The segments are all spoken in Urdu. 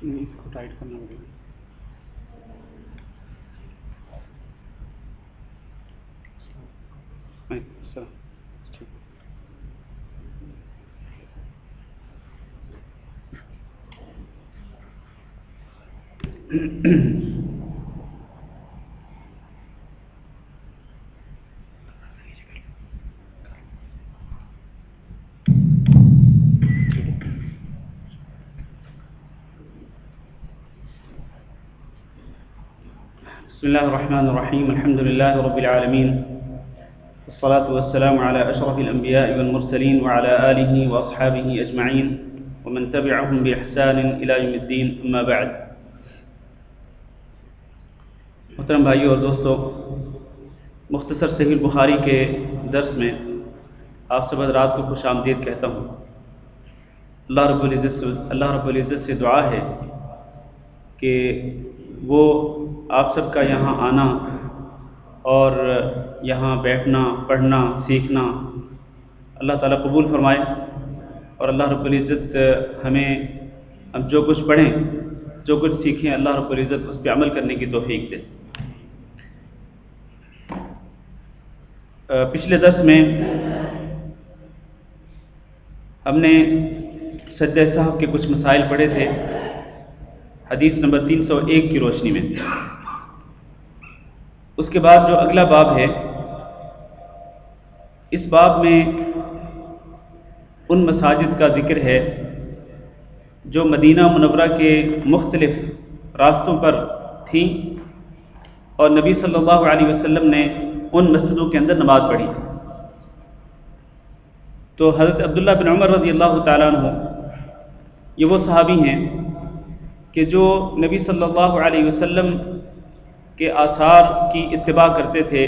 اس کو ٹائٹ کرنا پڑے گا. بسم الله الرحمن الرحيم. الحمد لله رب العالمين، والصلاة والسلام على أشرف الأنبياء والمرسلين وعلى آله وأصحابه أجمعين ومن تبعهم بإحسان إلى يوم الدين. أما بعد. محترم بھائیو اور دوستو، مختصر صحیح البخاری کے درس میں آپ سب حضرات کو خوش آمدید کہتا ہوں. اللہ رب العزت سے دعا ہے کہ وہ آپ سب کا یہاں آنا اور یہاں بیٹھنا، پڑھنا، سیکھنا اللہ تعالیٰ قبول فرمائے، اور اللہ رب العزت ہمیں جو کچھ پڑھیں، جو کچھ سیکھیں، اللہ رب العزت اس پہ عمل کرنے کی توفیق دے. پچھلے درس میں ہم نے سجدہ سہو کے کچھ مسائل پڑھے تھے حدیث نمبر 301 کی روشنی میں. اس کے بعد جو اگلا باب ہے، اس باب میں ان مساجد کا ذکر ہے جو مدینہ منورہ کے مختلف راستوں پر تھیں اور نبی صلی اللہ علیہ وسلم نے ان مسجدوں کے اندر نماز پڑھی. تو حضرت عبداللہ بن عمر رضی اللہ تعالیٰ عنہ یہ وہ صحابی ہیں کہ جو نبی صلی اللہ علیہ وسلم کے آثار کی اتباع کرتے تھے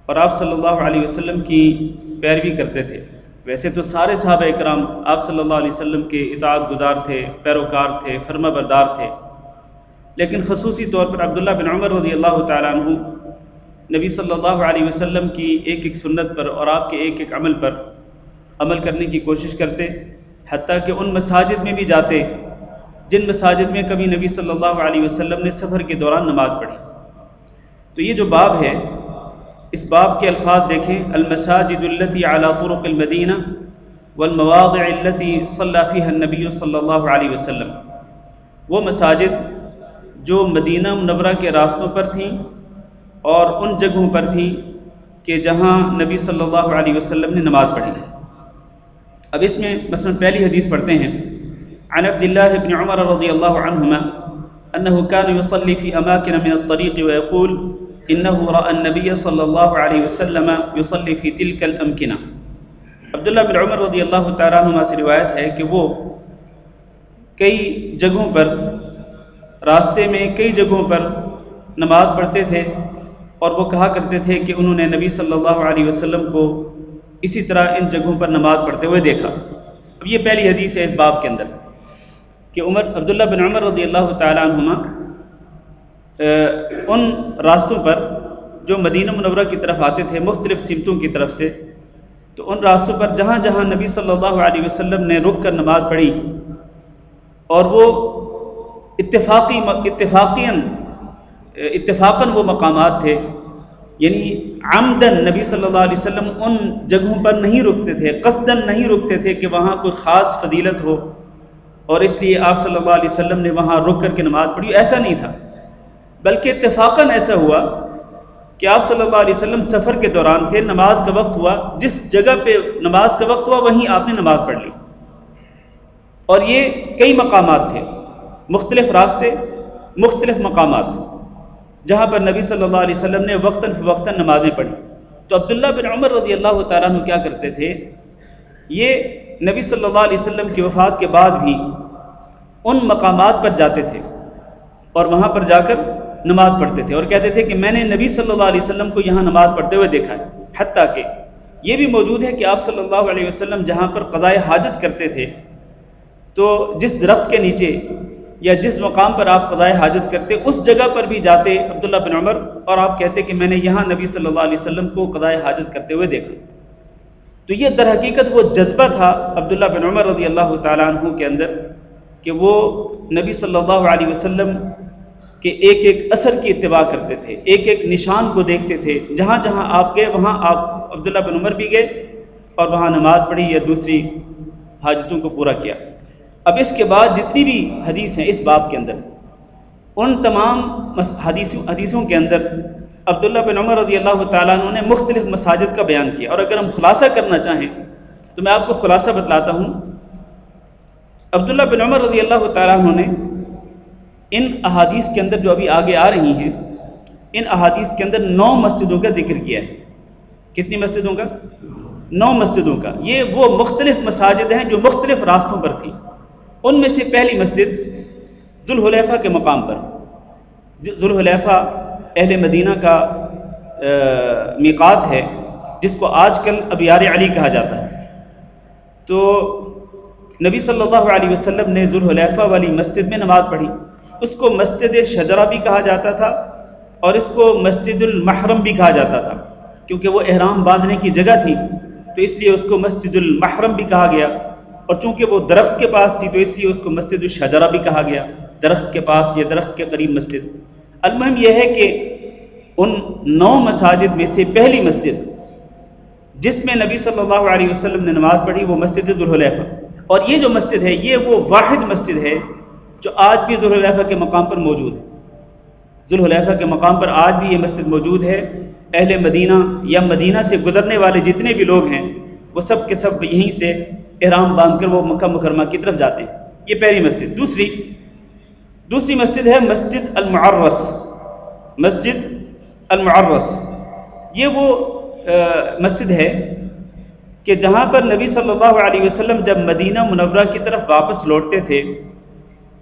اور آپ صلی اللہ علیہ وسلم کی پیروی کرتے تھے. ویسے تو سارے صحابہ اکرام آپ صلی اللہ علیہ وسلم کے اطاعت گزار تھے، پیروکار تھے، فرما بردار تھے، لیکن خصوصی طور پر عبداللہ بن عمر رضی اللہ تعالیٰ عنہ نبی صلی اللہ علیہ وسلم کی ایک ایک سنت پر اور آپ کے ایک ایک عمل پر عمل کرنے کی کوشش کرتے، حتیٰ کہ ان مساجد میں بھی جاتے جن مساجد میں کبھی نبی صلی اللہ علیہ وسلم نے سفر کے دوران نماز پڑھی. تو یہ جو باب ہے، اس باب کے الفاظ دیکھیں: المساجد التي على طرق المدینہ والمواضع التي صلى فيها النبي صلی اللہ علیہ وسلم. وہ مساجد جو مدینہ منورہ کے راستوں پر تھیں اور ان جگہوں پر تھیں کہ جہاں نبی صلی اللہ علیہ وسلم نے نماز پڑھی. اب اس میں مثلا پہلی حدیث پڑھتے ہیں: عن عبد الله بن عمر رضي الله عنهما أنه كان يصلي في أماكن من الطريق ويقول إنه رأى النبي صلى الله عليه وسلم يصلي في تلك الأمكنة. عبداللہ بن عمر رضی اللہ تعالیٰ عنہ سے روایت ہے کہ وہ کئی جگہوں پر، راستے میں کئی جگہوں پر نماز پڑھتے تھے اور وہ کہا کرتے تھے کہ انہوں نے نبی صلی اللہ علیہ وسلم کو اسی طرح ان جگہوں پر نماز پڑھتے ہوئے دیکھا. اب یہ پہلی حدیث ہے اس باب کے اندر کہ عبداللہ بن عمر رضی اللہ تعالیٰ عنہما ان راستوں پر جو مدینہ منورہ کی طرف آتے تھے مختلف سمتوں کی طرف سے، تو ان راستوں پر جہاں جہاں نبی صلی اللہ علیہ وسلم نے رک کر نماز پڑھی اور وہ اتفاقاً وہ مقامات تھے، یعنی عمدن نبی صلی اللہ علیہ وسلم ان جگہوں پر نہیں رکتے تھے، قصدن نہیں رکتے تھے کہ وہاں کوئی خاص فضیلت ہو اور اس لیے آپ صلی اللہ علیہ وسلم نے وہاں رک کر کے نماز پڑھی. ایسا نہیں تھا، بلکہ اتفاقاً ایسا ہوا کہ آپ صلی اللہ علیہ وسلم سفر کے دوران تھے، نماز کا وقت ہوا، جس جگہ پہ نماز کا وقت ہوا وہیں آپ نے نماز پڑھ لی. اور یہ کئی مقامات تھے، مختلف راستے، مختلف مقامات جہاں پر نبی صلی اللہ علیہ وسلم نے وقتاً فوقتاً نمازیں پڑھی. تو عبداللہ بن عمر رضی اللہ تعالیٰ عنہ کیا کرتے تھے، یہ نبی صلی اللہ علیہ وسلم کی وفات کے بعد بھی ان مقامات پر جاتے تھے اور وہاں پر جا کر نماز پڑھتے تھے اور کہتے تھے کہ میں نے نبی صلی اللہ علیہ وسلم کو یہاں نماز پڑھتے ہوئے دیکھا ہے. حتیٰ کہ یہ بھی موجود ہے کہ آپ صلی اللہ علیہ وسلم جہاں پر قضاء حاجت کرتے تھے، تو جس درخت کے نیچے یا جس مقام پر آپ قضاء حاجت کرتے اس جگہ پر بھی جاتے عبداللہ بن عمر اور آپ کہتے کہ میں نے یہاں نبی صلی اللہ علیہ وسلم کو قضاء حاجت کرتے ہوئے دیکھا. تو یہ در حقیقت وہ جذبہ تھا عبداللہ بن عمر رضی اللہ تعالیٰ عنہ کے اندر کہ وہ نبی صلی اللہ علیہ وسلم کے ایک ایک اثر کی اتباع کرتے تھے، ایک ایک نشان کو دیکھتے تھے، جہاں جہاں آپ گئے وہاں آپ عبداللہ بن عمر بھی گئے اور وہاں نماز پڑھی یا دوسری حاجتوں کو پورا کیا۔ اب اس کے بعد جتنی بھی حدیث ہیں اس باب کے اندر، ان تمام حدیثوں کے اندر عبداللہ بن عمر رضی اللہ تعالیٰ عنہ نے مختلف مساجد کا بیان کیا، اور اگر ہم خلاصہ کرنا چاہیں تو میں آپ کو خلاصہ بتلاتا ہوں۔ عبداللہ بن عمر رضی اللہ تعالیٰ عنہ نے ان احادیث کے اندر جو ابھی آگے آ رہی ہیں، ان احادیث کے اندر 9 مسجدوں کا ذکر کیا ہے۔ کتنی مسجدوں کا؟ 9 مسجدوں کا۔ یہ وہ مختلف مساجد ہیں جو مختلف راستوں پر تھیں۔ ان میں سے پہلی مسجد ذوالحلیفہ کے مقام پر، ذوالحلیفہ اہل مدینہ کا میقات ہے، جس کو آج کل ابیار علی کہا جاتا ہے۔ تو نبی صلی اللہ علیہ وسلم نے ذوالحلیفہ والی مسجد میں نماز پڑھی۔ اس کو مسجد شجرہ بھی کہا جاتا تھا اور اس کو مسجد المحرم بھی کہا جاتا تھا، کیونکہ وہ احرام باندھنے کی جگہ تھی تو اس لیے اس کو مسجد المحرم بھی کہا گیا، اور چونکہ وہ درخت کے پاس تھی تو اس لیے اس کو مسجد الشجرہ بھی کہا گیا، درخت کے پاس یا درخت کے قریب مسجد۔ المہم یہ ہے کہ ان 9 مساجد میں سے پہلی مسجد جس میں نبی صلی اللہ علیہ وسلم نے نماز پڑھی وہ مسجد ذوالحلیفہ، اور یہ جو مسجد ہے یہ وہ واحد مسجد ہے جو آج بھی ذوالحلیفہ کے مقام پر موجود ہے۔ ذوالحلیفہ کے مقام پر آج بھی یہ مسجد موجود ہے۔ اہل مدینہ یا مدینہ سے گزرنے والے جتنے بھی لوگ ہیں وہ سب کے سب یہیں سے احرام باندھ کر وہ مکہ مکرمہ کی طرف جاتے ہیں۔ یہ پہلی مسجد۔ دوسری مسجد ہے مسجد المعرس۔ مسجد المعرس یہ وہ مسجد ہے کہ جہاں پر نبی صلی اللہ علیہ وسلم جب مدینہ منورہ کی طرف واپس لوٹتے تھے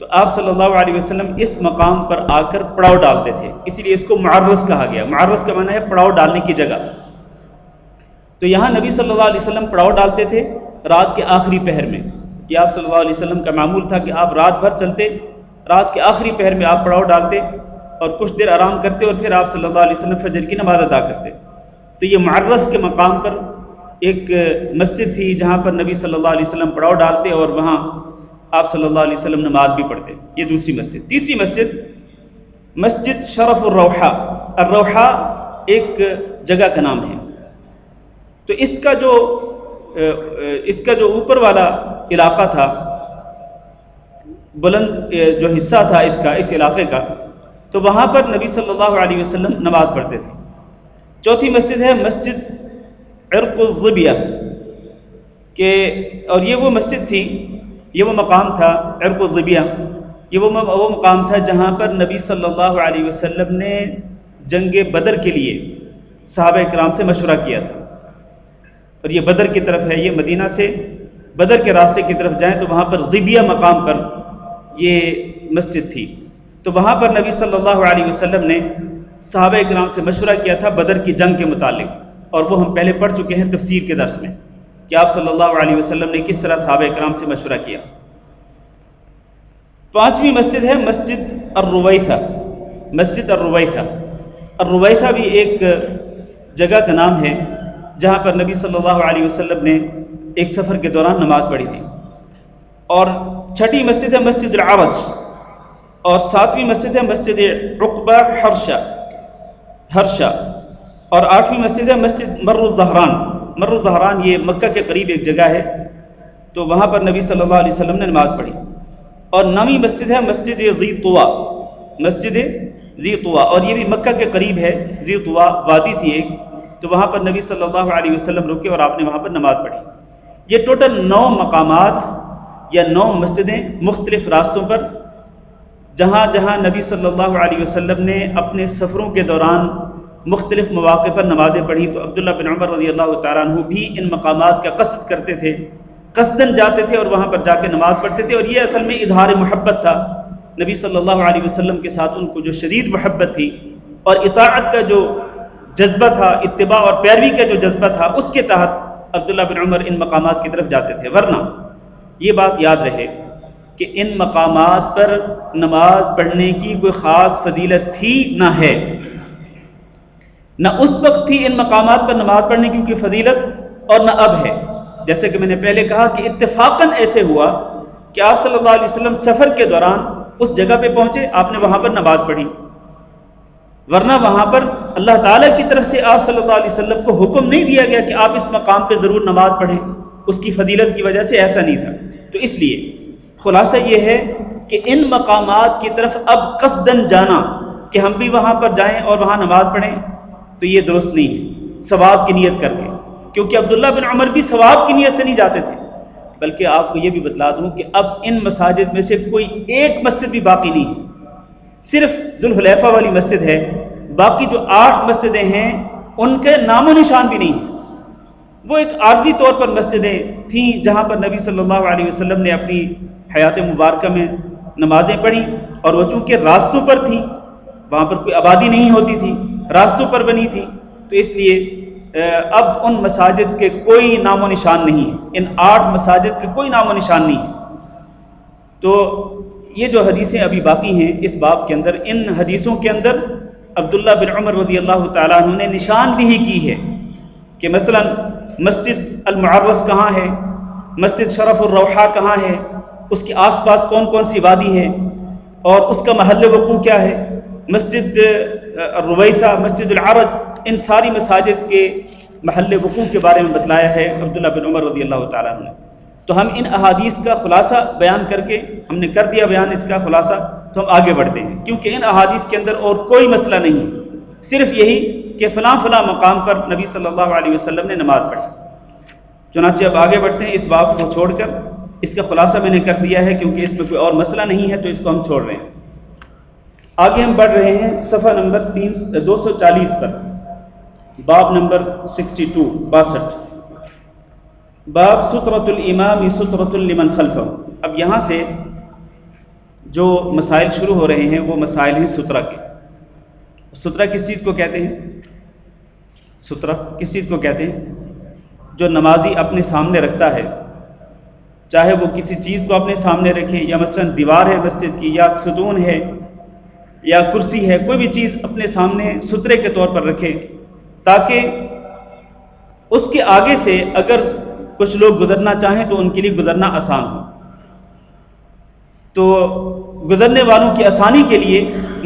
تو آپ صلی اللہ علیہ وسلم اس مقام پر آ کر پڑاؤ ڈالتے تھے، اسی لیے اس کو معرس کہا گیا۔ معرس کا معنی ہے پڑاؤ ڈالنے کی جگہ۔ تو یہاں نبی صلی اللہ علیہ وسلم پڑاؤ ڈالتے تھے رات کے آخری پہر میں، کہ آپ صلی اللہ علیہ وسلم کا معمول تھا کہ آپ رات بھر چلتے، رات کے آخری پہر میں آپ پڑاؤ ڈالتے اور کچھ دیر آرام کرتے اور پھر آپ صلی اللہ علیہ وسلم فجر کی نماز ادا کرتے۔ تو یہ معرس کے مقام پر ایک مسجد تھی جہاں پر نبی صلی اللہ علیہ وسلم پڑاؤ ڈالتے اور وہاں آپ صلی اللہ علیہ وسلم نماز بھی پڑھتے۔ یہ دوسری مسجد۔ تیسری مسجد مسجد شرف الروحہ۔ الروحہ ایک جگہ کا نام ہے۔ تو اس کا جو اوپر والا علاقہ تھا، بلند جو حصہ تھا اس علاقے کا، تو وہاں پر نبی صلی اللہ علیہ وسلم نماز پڑھتے تھے۔ چوتھی مسجد ہے مسجد عرق الظبیہ، کہ اور یہ وہ مسجد تھی، یہ وہ مقام تھا عرق الظبیہ، یہ وہ مقام تھا جہاں پر نبی صلی اللہ علیہ وسلم نے جنگ بدر کے لیے صحابہ کرام سے مشورہ کیا تھا، اور یہ بدر کی طرف ہے۔ یہ مدینہ سے بدر کے راستے کی طرف جائیں تو وہاں پر ظبیہ مقام پر یہ مسجد تھی۔ تو وہاں پر نبی صلی اللہ علیہ وسلم نے صحابہ کرام سے مشورہ کیا تھا بدر کی جنگ کے متعلق، اور وہ ہم پہلے پڑھ چکے ہیں تفسیر کے درس میں کہ آپ صلی اللہ علیہ وسلم نے کس طرح صحابہ کرام سے مشورہ کیا۔ 5ویں مسجد ہے مسجد الرویثہ۔ مسجد الرویثہ، الرویثہ بھی ایک جگہ کا نام ہے جہاں پر نبی صلی اللہ علیہ وسلم نے ایک سفر کے دوران نماز پڑھی تھی۔ اور 6ٹھی مسجد ہے مسجد العرج، اور 7ویں مسجد ہے مسجد عقبہ حرشہ، اور 8ویں مسجد ہے مسجد مر الظہران۔ مر الظہران یہ مکہ کے قریب ایک جگہ ہے، تو وہاں پر نبی صلی اللہ علیہ وسلم نے نماز پڑھی۔ اور 9ویں مسجد ہے مسجد ذی طویٰ۔ مسجد ذی طویٰ، اور یہ بھی مکہ کے قریب ہے۔ ذی طویٰ وادی تھی ایک، تو وہاں پر نبی صلی اللہ علیہ وسلم رکے اور آپ نے وہاں پر نماز پڑھی۔ یہ ٹوٹل 9 مقامات یا 9 مسجدیں مختلف راستوں پر، جہاں جہاں نبی صلی اللہ علیہ وسلم نے اپنے سفروں کے دوران مختلف مواقع پر نمازیں پڑھی۔ تو عبداللہ بن عمر رضی اللہ تعالیٰ عنہ بھی ان مقامات کا قصد کرتے تھے، قصداً جاتے تھے اور وہاں پر جا کے نماز پڑھتے تھے، اور یہ اصل میں اظہار محبت تھا نبی صلی اللہ علیہ وسلم کے ساتھ ان کو جو شدید محبت تھی اور اطاعت کا جو جذبہ تھا، اتباع اور پیروی کا جو جذبہ تھا، اس کے تحت عبداللہ بن عمر ان مقامات کی طرف جاتے تھے۔ ورنہ یہ بات یاد رہے کہ ان مقامات پر نماز پڑھنے کی کوئی خاص فضیلت تھی نہ ہے، نہ اس وقت تھی ان مقامات پر نماز پڑھنے کی کوئی فضیلت، اور نہ اب ہے۔ جیسے کہ میں نے پہلے کہا کہ اتفاقاً ایسے ہوا کہ آپ صلی اللہ علیہ وسلم سفر کے دوران اس جگہ پہ پہنچے، آپ نے وہاں پر نماز پڑھی، ورنہ وہاں پر اللہ تعالیٰ کی طرف سے آپ صلی اللہ علیہ وسلم کو حکم نہیں دیا گیا کہ آپ اس مقام پہ ضرور نماز پڑھیں، اس کی فضیلت کی وجہ سے ایسا نہیں تھا۔ تو اس لیے خلاصہ یہ ہے کہ ان مقامات کی طرف اب قصدن جانا کہ ہم بھی وہاں پر جائیں اور وہاں نماز پڑھیں، تو یہ درست نہیں ہے ثواب کی نیت کر کے، کیونکہ عبداللہ بن عمر بھی ثواب کی نیت سے نہیں جاتے تھے۔ بلکہ آپ کو یہ بھی بتلا دوں کہ اب ان مساجد میں سے کوئی ایک مسجد بھی باقی نہیں ہے، صرف ذوالحلیفہ والی مسجد ہے، باقی جو 8 مسجدیں ہیں ان کے نام و نشان بھی نہیں۔ وہ ایک عارضی طور پر مسجدیں تھیں جہاں پر نبی صلی اللہ علیہ وسلم نے اپنی حیات مبارکہ میں نمازیں پڑھی، اور وہ چونکہ راستوں پر تھیں، وہاں پر کوئی آبادی نہیں ہوتی تھی، راستوں پر بنی تھی، تو اس لیے اب ان مساجد کے کوئی نام و نشان نہیں ہے، ان 8 مساجد کے کوئی نام و نشان نہیں ہے۔ تو یہ جو حدیثیں ابھی باقی ہیں اس باب کے اندر، ان حدیثوں کے اندر عبداللہ بن عمر رضی اللہ تعالیٰ عنہ نے نشاندہی کی ہے کہ مثلا مسجد المعرس کہاں ہے، مسجد شرف الروحہ کہاں ہے، اس کے آس پاس کون کون سی وادی ہے اور اس کا محل وقوع کیا ہے، مسجد الرویسہ، مسجد العرج، ان ساری مساجد کے محل وقوع کے بارے میں بتلایا ہے عبداللہ بن عمر رضی اللہ تعالیٰ عنہ نے۔ تو ہم ان احادیث کا خلاصہ بیان کر کے، ہم نے کر دیا بیان اس کا خلاصہ، تو ہم آگے بڑھتے ہیں، کیونکہ ان احادیث کے اندر اور کوئی مسئلہ نہیں ہے، صرف یہی کہ فلاں فلاں مقام پر نبی صلی اللہ علیہ وسلم نے نماز پڑھی۔ چنانچہ اب آگے بڑھتے ہیں، اس باب کو چھوڑ کر اس کا خلاصہ میں نے کر دیا ہے، کیونکہ اس میں کوئی اور مسئلہ نہیں ہے تو اس کو ہم چھوڑ رہے ہیں۔ آگے ہم بڑھ رہے ہیں صفحہ نمبر 240 پر، باب نمبر 62 باب سترۃ الامام سترۃ لمن خلفہ۔ اب یہاں سے جو مسائل شروع ہو رہے ہیں وہ مسائل ہیں سترہ کے۔ سترہ کس چیز کو کہتے ہیں؟ سترہ کس چیز کو کہتے ہیں؟ جو نمازی اپنے سامنے رکھتا ہے، چاہے وہ کسی چیز کو اپنے سامنے رکھے، یا مثلا دیوار ہے مسجد کی، یا ستون ہے، یا کرسی ہے، کوئی بھی چیز اپنے سامنے سترے کے طور پر رکھے، تاکہ اس کے آگے سے اگر کچھ لوگ گزرنا چاہیں تو ان کے لیے گزرنا آسان ہو۔ تو گزرنے والوں کی آسانی کے لیے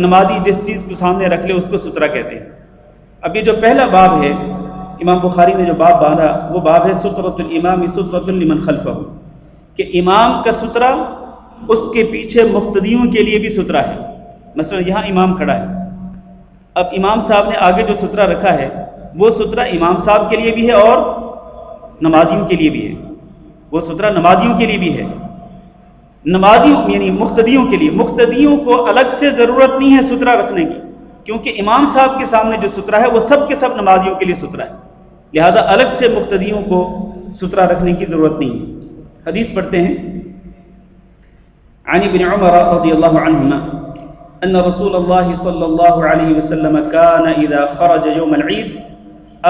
نمازی جس چیز کو سامنے رکھ لے اس کو سترہ کہتے ہیں۔ اب یہ جو پہلا باب ہے امام بخاری نے جو باب باندھا، وہ باب ہے سترۃ الامام سترۃ لمن خلفہ، کہ امام کا سترہ اس کے پیچھے مقتدیوں کے لیے بھی سترہ ہے۔ مثلا یہاں امام کھڑا ہے، اب امام صاحب نے آگے جو سترہ رکھا ہے وہ سترہ امام صاحب کے لیے بھی ہے اور نمازیوں کے لیے بھی ہے، وہ سترہ نمازیوں کے لیے بھی ہے، نمازیوں یعنی مقتدیوں کے لیے۔ مقتدیوں کو الگ سے ضرورت نہیں ہے سترہ رکھنے کی، کیونکہ امام صاحب کے سامنے جو سترہ ہے وہ سب کے سب نمازیوں کے لیے سترہ ہے، لہذا الگ سے مقتدیوں کو سترہ رکھنے کی ضرورت نہیں ہے۔ حدیث پڑھتے ہیں، عن ابن عمر رضی اللہ عنہما ان رسول اللہ صلی اللہ علیہ وسلم كان اذا خرج يوم العيد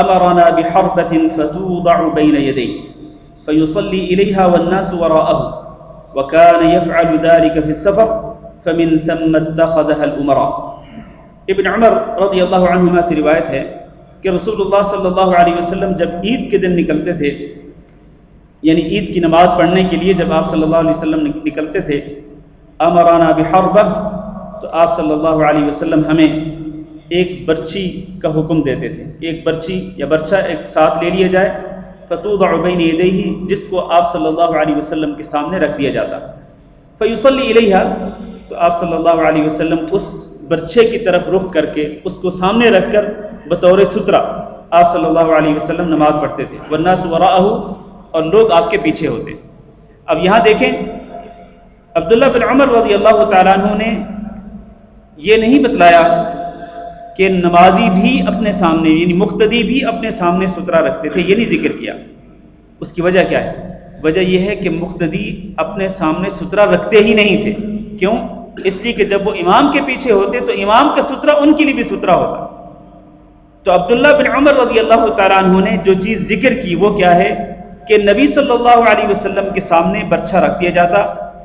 امرنا بحربة فتوضع بين يديه فيصلي اليها والناس وراءه وكان يفعل ذلك في السفر فمن ثم اتخذها الامراء۔ ابن عمر رضی اللہ عنہما سے روایت ہے کہ رسول اللہ صلی اللہ علیہ وسلم جب عید کے دن نکلتے تھے، یعنی عید کی نماز پڑھنے کے لیے جب آپ صلی اللہ علیہ وسلم نکلتے تھے، امرانا بحربہ، تو آپ صلی اللہ علیہ وسلم ہمیں ایک برچھی کا حکم دیتے تھے، ایک برچھی یا برچہ ایک ساتھ لے لیا جائے، فتوضع بین یدیہ، جس کو آپ صلی اللہ علیہ وسلم کے سامنے رکھ دیا جاتا، فیصلی الیہا، تو آپ صلی اللہ علیہ وسلم اس برچھے کی طرف رخ کر کے اس کو سامنے رکھ کر بطور سترہ آپ صلی اللہ علیہ وسلم نماز پڑھتے تھے، والناس وراءہ، اور لوگ آپ کے پیچھے ہوتے۔ اب یہاں دیکھیں عبداللہ بن عمر رضی اللہ تعالیٰ عنہ نے یہ نہیں بتلایا کہ نمازی بھی اپنے سامنے یعنی مقتدی بھی اپنے سامنے سترہ رکھتے تھے، یہ نہیں ذکر کیا۔ اس کی وجہ کیا ہے؟ وجہ یہ ہے کہ مقتدی اپنے سامنے سترہ رکھتے ہی نہیں تھے۔ کیوں؟ اس لیے کہ جب وہ امام کے پیچھے ہوتے تو امام کا سترہ ان کے لیے بھی سترہ ہوتا۔ تو عبداللہ بن عمر رضی اللہ تعالیٰ عنہ نے جو چیز ذکر کی وہ کیا ہے کہ نبی صلی اللہ علیہ وسلم کے سامنے برچھا رکھ دیا جاتا،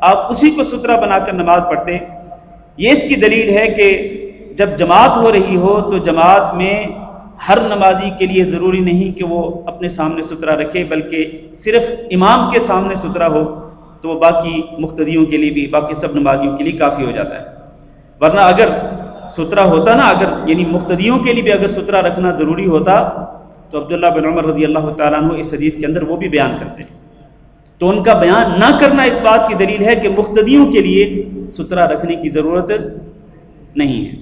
آپ اسی کو سترہ بنا کر نماز پڑھتے۔ یہ اس کی دلیل ہے کہ جب جماعت ہو رہی ہو تو جماعت میں ہر نمازی کے لیے ضروری نہیں کہ وہ اپنے سامنے سترہ رکھے، بلکہ صرف امام کے سامنے سترہ ہو، تو وہ باقی مقتدیوں کے لیے بھی، باقی سب نمازیوں کے لیے کافی ہو جاتا ہے. ورنہ اگر سترہ ہوتا نا، اگر یعنی مقتدیوں کے لیے بھی اگر سترہ رکھنا ضروری ہوتا تو عبداللہ بن عمر رضی اللہ تعالیٰ عنہ اس حدیث کے اندر وہ بھی بیان کرتے. تو ان کا بیان نہ کرنا اس بات کی دلیل ہے کہ مقتدیوں کے لیے سترہ رکھنے کی ضرورت نہیں ہے.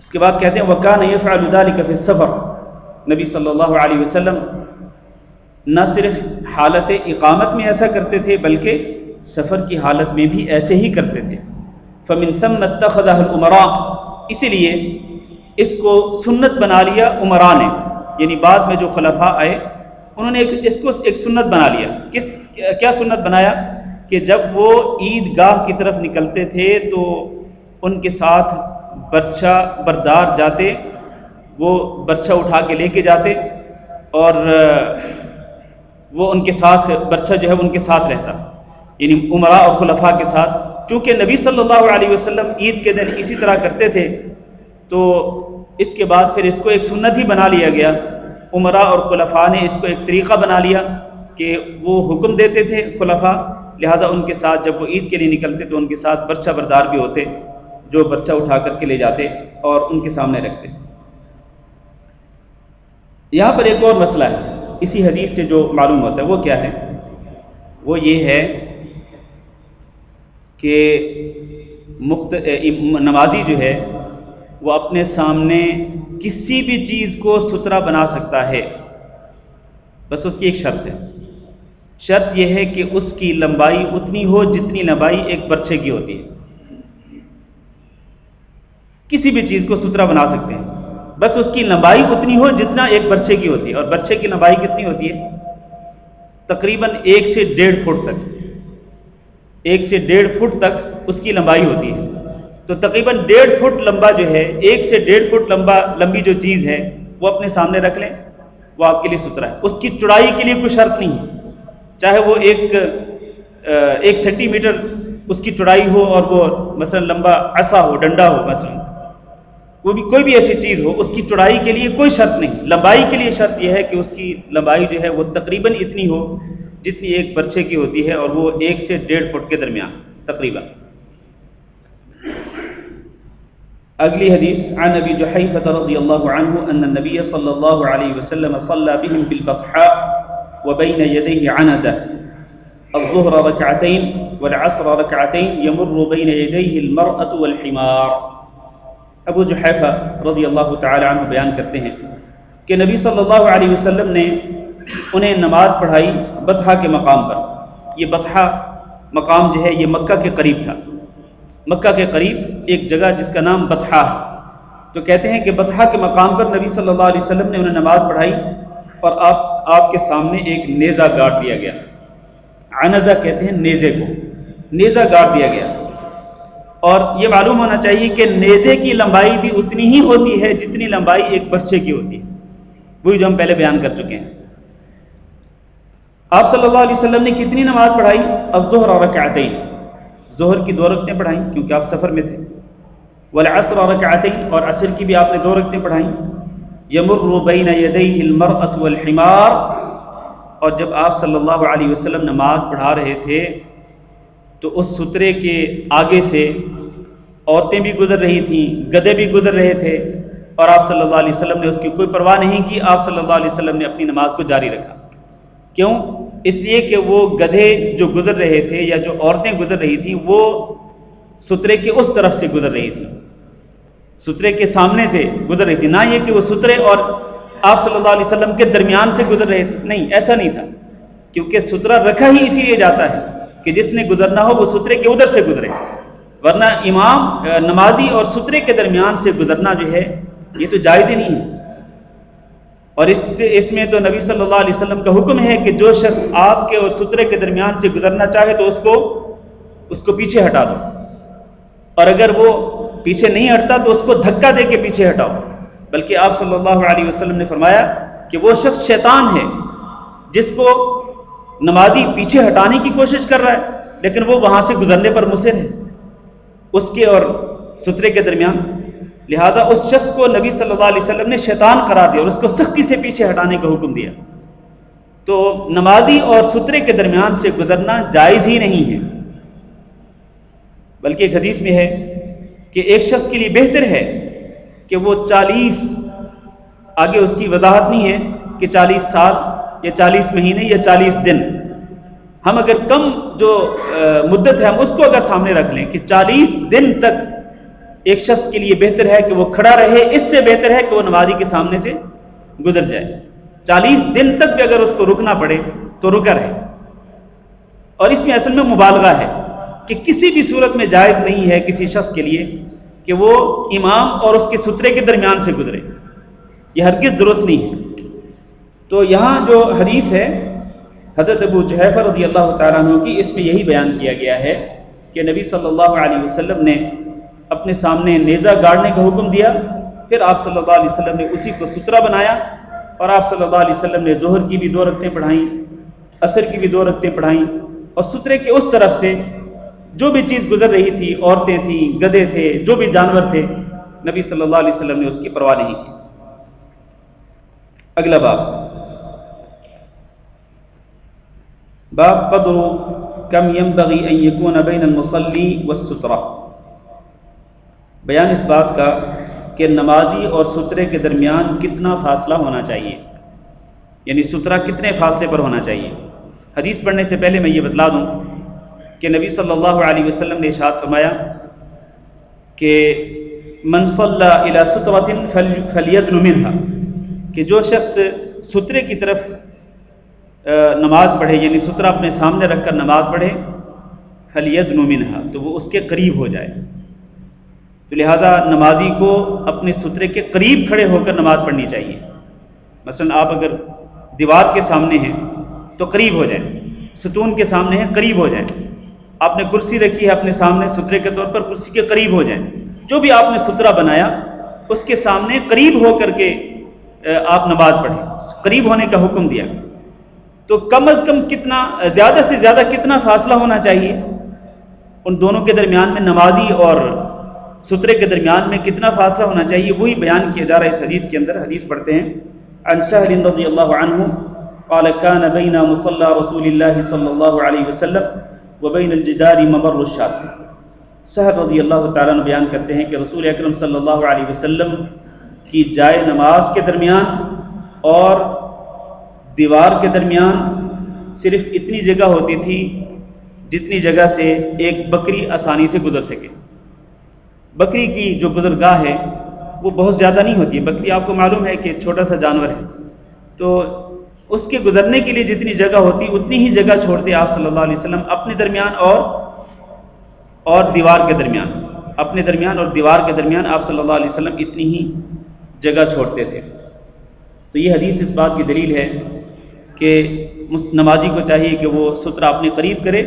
اس کے بعد کہتے ہیں وَكَانَ يَفْعَلُ ذَلِكَ فِي السَّفَرِ، نبی صلی اللہ علیہ وسلم نہ صرف حالت اقامت میں ایسا کرتے تھے بلکہ سفر کی حالت میں بھی ایسے ہی کرتے تھے. فَمِن ثَمَّ اتَّخَذَهُ الْأُمَرَاءُ، اسی لیے اس کو سنت بنا لیا عمراء نے، یعنی بعد میں جو خلفاء آئے انہوں نے اس کو ایک سنت بنا لیا. کیا سنت بنایا؟ کہ جب وہ عید گاہ کی طرف نکلتے تھے تو ان کے ساتھ برچہ بردار جاتے، وہ برچہ اٹھا کے لے کے جاتے اور وہ ان کے ساتھ برچہ جو ہے ان کے ساتھ رہتا، یعنی عمراء اور خلفاء کے ساتھ. چونکہ نبی صلی اللہ علیہ وسلم عید کے دن اسی طرح کرتے تھے تو اس کے بعد پھر اس کو ایک سنت ہی بنا لیا گیا. عمراء اور خلفاء نے اس کو ایک طریقہ بنا لیا کہ وہ حکم دیتے تھے خلفاء، لہذا ان کے ساتھ جب وہ عید کے لیے نکلتے تو ان کے ساتھ برچہ بردار بھی ہوتے جو برچہ اٹھا کر کے لے جاتے اور ان کے سامنے رکھتے. یہاں پر ایک اور مسئلہ ہے اسی حدیث سے جو معلوم ہوتا ہے، وہ کیا ہے؟ وہ یہ ہے کہ نمازی جو ہے وہ اپنے سامنے کسی بھی چیز کو سترہ بنا سکتا ہے، بس اس کی ایک شرط ہے. شرط یہ ہے کہ اس کی لمبائی اتنی ہو جتنی لمبائی ایک برچے کی ہوتی ہے. کسی بھی چیز کو سترہ بنا سکتے ہیں، بس اس کی لمبائی اتنی ہو جتنا ایک برچے کی ہوتی ہے. اور برچے کی لمبائی کتنی ہوتی ہے؟ تقریباً 1 سے 1.5 فٹ تک، 1 سے 1.5 فٹ تک اس کی لمبائی ہوتی ہے. تو تقریباً 1.5 فٹ لمبا جو ہے، 1 سے 1.5 فٹ لمبی جو چیز ہے وہ اپنے سامنے رکھ لیں، وہ آپ کے لیے سترہ ہے. اس کی چوڑائی کے لیے کوئی شرط نہیں ہے، چاہے وہ 1 سینٹی میٹر اس کی چوڑائی ہو اور وہ مثلا لمبا عصا ہو، ڈنڈا ہو، مثلا وہ بھی کوئی بھی ایسی چیز ہو، اس کی چوڑائی کے لیے کوئی شرط نہیں. لمبائی کے لیے شرط یہ ہے کہ اس کی لمبائی جو ہے وہ تقریباً اتنی ہو جتنی ایک برچے کی ہوتی ہے، اور وہ 1 سے 1.5 فٹ کے درمیان تقریباً. اگلی حدیث عن ابی جحیفہ رضی اللہ عنہ ان النبی صلی اللہ علیہ وسلم صلی بهم بالبطحاء وبين يديه عنزة الظهر ركعتين والعصر ركعتين يمر بين يديه المرأة والحمار. ابو جحیفہ رضی اللہ تعالی عنہ بیان کرتے ہیں کہ نبی صلی اللہ علیہ وسلم نے انہیں نماز پڑھائی بطحا کے مقام پر. یہ بطحا مقام جو ہے یہ مکہ کے قریب تھا. مکہ کے قریب ایک جگہ جس کا نام بطحا ہے. تو کہتے ہیں کہ بطحا کے مقام پر نبی صلی اللہ علیہ وسلم نے انہیں نماز پڑھائی اور آپ کے سامنے ایک نیزہ گاڑ دیا گیا. عنزہ کہتے ہیں نیزے کو، نیزہ گاڑ دیا گیا. اور یہ معلوم ہونا چاہیے کہ نیزے کی لمبائی بھی اتنی ہی ہوتی ہے جتنی لمبائی ایک برچے کی ہوتی ہے، وہی جو ہم پہلے بیان کر چکے ہیں. آپ صلی اللہ علیہ وسلم نے کتنی نماز پڑھائی؟ الظہر رکعتین، ظہر کی 2 رکعتیں پڑھائیں کیونکہ آپ سفر میں تھے. والعصر رکعتین، اور عصر کی بھی آپ نے 2 رکعتیں پڑھائیں. یمر بین یدیہ المرأة والحمار، اور جب آپ صلی اللہ علیہ وسلم نماز پڑھا رہے تھے تو اس سترے کے آگے سے عورتیں بھی گزر رہی تھیں، گدھے بھی گزر رہے تھے، اور آپ صلی اللہ علیہ وسلم نے اس کی کوئی پرواہ نہیں کی. آپ صلی اللہ علیہ وسلم نے اپنی نماز کو جاری رکھا. کیوں؟ اس لیے کہ وہ گدھے جو گزر رہے تھے یا جو عورتیں گزر رہی تھیں وہ سترے کے اس طرف سے گزر رہی تھیں، سترے کے سامنے سے گزر رہی تھی. نہ یہ کہ وہ سترے اور آپ صلی اللہ علیہ وسلم کے درمیان سے گزر رہے تھے، نہیں، ایسا نہیں تھا. کیونکہ سترہ رکھا ہی اسی لیے جاتا ہے کہ جس نے گزرنا ہو وہ سترے کے ادھر سے گزرے، ورنہ امام نمازی اور سترے کے درمیان سے گزرنا جو ہے یہ تو جائز ہی نہیں ہے. اور اس میں تو نبی صلی اللہ علیہ وسلم کا حکم ہے کہ جو شخص آپ کے اور سترے کے درمیان سے گزرنا چاہے تو اس کو پیچھے ہٹا دو، اور اگر وہ پیچھے نہیں ہٹتا تو اس کو دھکا دے کے پیچھے ہٹاؤ. بلکہ آپ صلی اللہ علیہ وسلم نے فرمایا کہ وہ شخص شیطان ہے جس کو نمازی پیچھے ہٹانے کی کوشش کر رہا ہے لیکن وہ وہاں سے گزرنے پر مصر ہے اس کے اور سترے کے درمیان. لہذا اس شخص کو نبی صلی اللہ علیہ وسلم نے شیطان قرار دیا اور اس کو سختی سے پیچھے ہٹانے کا حکم دیا. تو نمازی اور سترے کے درمیان سے گزرنا جائز ہی نہیں ہے، بلکہ ایک حدیث میں ہے کہ ایک شخص کے لیے بہتر ہے کہ وہ 40، آگے اس کی وضاحت نہیں ہے کہ 40 سال یا 40 مہینے یا 40 دن، ہم اگر کم جو مدت ہے ہم اس کو اگر سامنے رکھ لیں کہ 40 دن تک ایک شخص کے لیے بہتر ہے کہ وہ کھڑا رہے، اس سے بہتر ہے کہ وہ نمازی کے سامنے سے گزر جائے۔ 40 دن تک بھی اگر اس کو رکنا پڑے تو رکا رہے۔ اور اس میں اصل میں مبالغہ ہے کہ کسی بھی صورت میں جائز نہیں ہے کسی شخص کے لیے کہ وہ امام اور اس کے سترے کے درمیان سے گزرے، یہ ہرگز درست نہیں ہے۔ تو یہاں جو حدیث ہے حضرت ابو جحیفہ رضی اللہ تعالیٰ عنہ کی، اس میں یہی بیان کیا گیا ہے کہ نبی صلی اللہ علیہ وسلم نے اپنے سامنے نیزہ گاڑنے کا حکم دیا، پھر آپ صلی اللہ علیہ وسلم نے اسی کو سترہ بنایا، اور آپ صلی اللہ علیہ وسلم نے ظہر کی بھی 2 رکعتیں پڑھائیں، عصر کی بھی 2 رکعتیں پڑھائیں، اور سترے کے اس طرف سے جو بھی چیز گزر رہی تھی، عورتیں تھیں، گدھے تھے، جو بھی جانور تھے، نبی صلی اللہ علیہ وسلم نے اس کی پرواہ نہیں کی۔ اگلا باب قدر کم ينبغي ان يكون بين المصلي والسترہ، بیان اس بات کا کہ نمازی اور سترے کے درمیان کتنا فاصلہ ہونا چاہیے، یعنی سترہ کتنے فاصلے پر ہونا چاہیے۔ حدیث پڑھنے سے پہلے میں یہ بتلا دوں کہ نبی صلی اللہ علیہ وسلم نے ارشاد فرمایا کہ من صلی الی سترۃ فلیدن منها، کہ جو شخص سترے کی طرف نماز پڑھے، یعنی سترہ اپنے سامنے رکھ کر نماز پڑھے، فلیدن منها، تو وہ اس کے قریب ہو جائے۔ تو لہذا نمازی کو اپنے سترے کے قریب کھڑے ہو کر نماز پڑھنی چاہیے۔ مثلا آپ اگر دیوار کے سامنے ہیں تو قریب ہو جائیں، ستون کے سامنے ہیں قریب ہو جائیں، آپ نے کرسی رکھی ہے اپنے سامنے سترے کے طور پر، کرسی کے قریب ہو جائیں، جو بھی آپ نے سترہ بنایا اس کے سامنے قریب ہو کر کے آپ نماز پڑھیں، قریب ہونے کا حکم دیا۔ تو کم از کم کتنا، زیادہ سے زیادہ کتنا فاصلہ ہونا چاہیے ان دونوں کے درمیان میں، نمازی اور سترے کے درمیان میں کتنا فاصلہ ہونا چاہیے، وہی بیان کیا جا رہا ہے اس حدیث کے اندر۔ حدیث پڑھتے ہیں، عن سہل رضی اللہ عنہ قال كان بين مصلى رسول الله صلی اللہ علیہ وسلم وبين الجدار ممر الشاة۔ سہل رضی اللہ تعالیٰ عنہ بیان کرتے ہیں کہ رسول اکرم صلی اللہ علیہ وسلم کی جائے نماز کے درمیان اور دیوار کے درمیان صرف اتنی جگہ ہوتی تھی جتنی جگہ سے ایک بکری آسانی سے گزر سکے۔ بکری کی جو گزرگاہ ہے وہ بہت زیادہ نہیں ہوتی ہے، بکری آپ کو معلوم ہے کہ چھوٹا سا جانور ہے، تو اس کے گزرنے کے لیے جتنی جگہ ہوتی اتنی ہی جگہ چھوڑتے آپ صلی اللہ علیہ وسلم اپنے درمیان اور دیوار کے درمیان، اپنے درمیان اور دیوار کے درمیان آپ صلی اللہ علیہ وسلم اتنی ہی جگہ چھوڑتے تھے۔ تو یہ حدیث اس بات کی دلیل ہے کہ نمازی کو چاہیے کہ وہ سترہ اپنے قریب کرے،